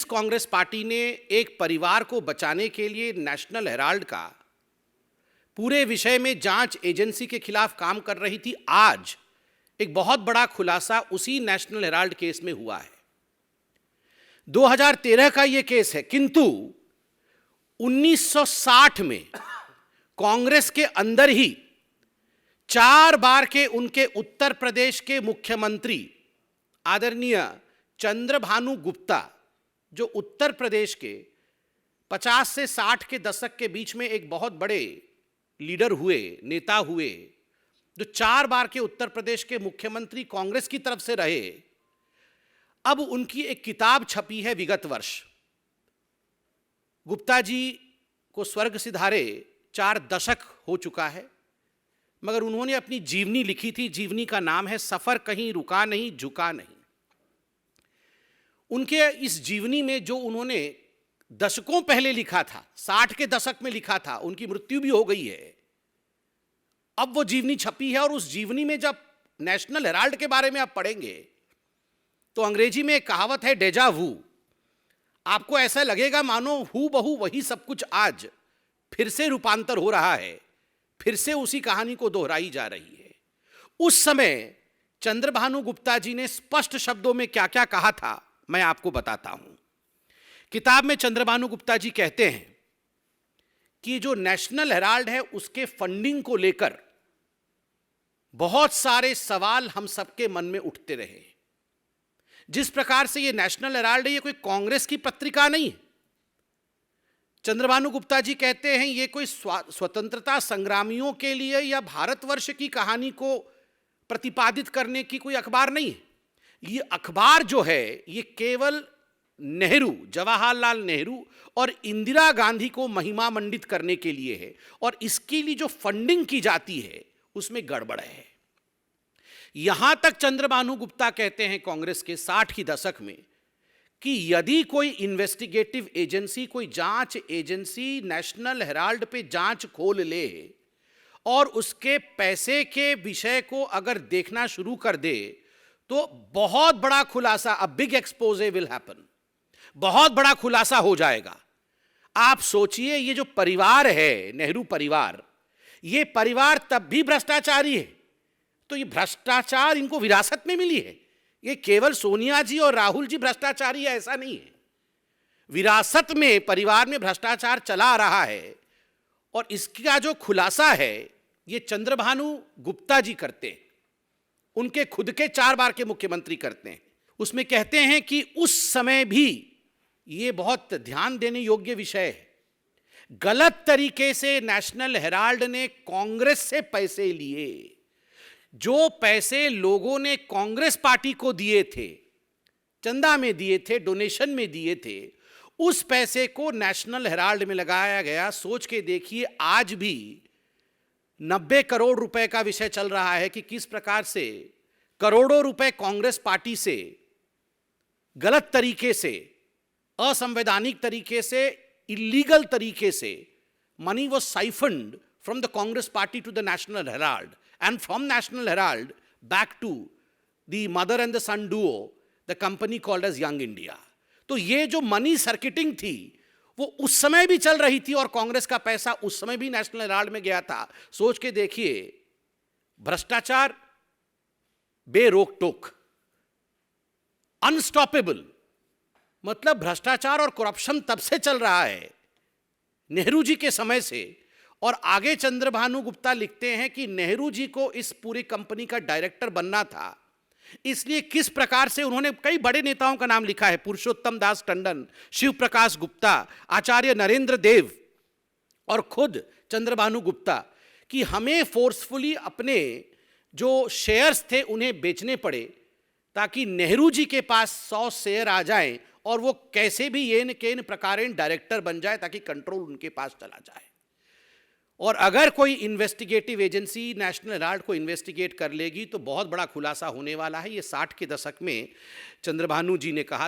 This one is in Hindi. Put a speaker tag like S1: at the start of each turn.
S1: कांग्रेस पार्टी ने एक परिवार को बचाने के लिए नेशनल हेराल्ड का पूरे विषय में जांच एजेंसी के खिलाफ काम कर रही थी, आज एक बहुत बड़ा खुलासा उसी नेशनल हेराल्ड केस में हुआ है। 2013 का यह केस है, किंतु 1960 में कांग्रेस के अंदर ही 4 बार के उनके उत्तर प्रदेश के मुख्यमंत्री आदरणीय चंद्रभानु गुप्ता, जो उत्तर प्रदेश के 50 से 60 के दशक के बीच में एक बहुत बड़े लीडर हुए, नेता हुए, जो 4 बार के उत्तर प्रदेश के मुख्यमंत्री कांग्रेस की तरफ से रहे, अब उनकी एक किताब छपी है विगत वर्ष। गुप्ता जी को स्वर्ग सिधारे 4 दशक हो चुका है, मगर उन्होंने अपनी जीवनी लिखी थी। जीवनी का नाम है सफर कहीं रुका नहीं, झुका नहीं। उनके इस जीवनी में जो उन्होंने दशकों पहले लिखा था, 60 के दशक में लिखा था, उनकी मृत्यु भी हो गई है, अब वो जीवनी छपी है। और उस जीवनी में जब नेशनल हेराल्ड के बारे में आप पढ़ेंगे तो अंग्रेजी में एक कहावत है, डेजा वू। आपको ऐसा लगेगा मानो हूबहू वही सब कुछ आज फिर से रूपांतर हो रहा है, फिर से उसी कहानी को दोहराई जा रही है। उस समय चंद्रभानु गुप्ता जी ने स्पष्ट शब्दों में क्या क्या कहा था, मैं आपको बताता हूं। किताब में चंद्रभानु गुप्ता जी कहते हैं कि जो नेशनल हेराल्ड है उसके फंडिंग को लेकर बहुत सारे सवाल हम सबके मन में उठते रहे। जिस प्रकार से ये नेशनल हेराल्ड है, ये कोई कांग्रेस की पत्रिका नहीं है। चंद्रभानु गुप्ता जी कहते हैं ये कोई स्वतंत्रता संग्रामियों के लिए या भारतवर्ष की कहानी को प्रतिपादित करने की कोई अखबार नहीं है। ये अखबार जो है ये केवल नेहरू, जवाहरलाल नेहरू और इंदिरा गांधी को महिमा मंडित करने के लिए है, और इसके लिए जो फंडिंग की जाती है उसमें गड़बड़ है। यहां तक चंद्रभानु गुप्ता कहते हैं कांग्रेस के 60 की दशक में कि यदि कोई इन्वेस्टिगेटिव एजेंसी, कोई जांच एजेंसी नेशनल हेराल्ड पे जांच खोल ले और उसके पैसे के विषय को अगर देखना शुरू कर दे तो बहुत बड़ा खुलासा, a big exposé will happen, बहुत बड़ा खुलासा हो जाएगा। आप सोचिए, ये जो परिवार है नेहरू परिवार, ये परिवार तब भी भ्रष्टाचारी है, तो ये भ्रष्टाचार इनको विरासत में मिली है। ये केवल सोनिया जी और राहुल जी भ्रष्टाचारी है ऐसा नहीं है, विरासत में परिवार में भ्रष्टाचार चला आ रहा है। और इसका जो खुलासा है ये चंद्रभानु गुप्ता जी करते हैं, उनके खुद के 4 बार के मुख्यमंत्री करते हैं। उसमें कहते हैं कि उस समय भी ये बहुत ध्यान देने योग्य विषय है, गलत तरीके से नेशनल हेराल्ड ने कांग्रेस से पैसे लिए। जो पैसे लोगों ने कांग्रेस पार्टी को दिए थे, चंदा में दिए थे, डोनेशन में दिए थे, उस पैसे को नेशनल हेराल्ड में लगाया गया। सोच के देखिए, आज भी 90 करोड़ रुपए का विषय चल रहा है कि किस प्रकार से करोड़ों रुपए कांग्रेस पार्टी से गलत तरीके से, असंवैधानिक तरीके से, इलीगल तरीके से money was siphoned from the Congress party to the National Herald and from National Herald back to the mother and the son duo, the company called as Young India. तो ये जो मनी सर्किटिंग थी वो उस समय भी चल रही थी और कांग्रेस का पैसा उस समय भी नेशनल हेराल्ड में गया था। सोच के देखिए, भ्रष्टाचार बेरोक टोक, अनस्टॉपेबल, मतलब भ्रष्टाचार और करप्शन तब से चल रहा है, नेहरू जी के समय से। और आगे चंद्रभानु गुप्ता लिखते हैं कि नेहरू जी को इस पूरी कंपनी का डायरेक्टर बनना था, इसलिए किस प्रकार से उन्होंने कई बड़े नेताओं का नाम लिखा है, पुरुषोत्तम दास टंडन, शिव प्रकाश गुप्ता, आचार्य नरेंद्र देव और खुद चंद्रभानु गुप्ता, कि हमें फोर्सफुली अपने जो शेयर्स थे उन्हें बेचने पड़े ताकि नेहरू जी के पास 100 शेयर आ जाएं और वो कैसे भी येन केन प्रकारेण डायरेक्टर बन जाए ताकि कंट्रोल उनके पास चला जाए। और अगर कोई इन्वेस्टिगेटिव एजेंसी नेशनल हेराल्ड को इन्वेस्टिगेट कर लेगी तो बहुत बड़ा खुलासा होने वाला है। ये 60 के दशक में चंद्रभानु जी ने कहा।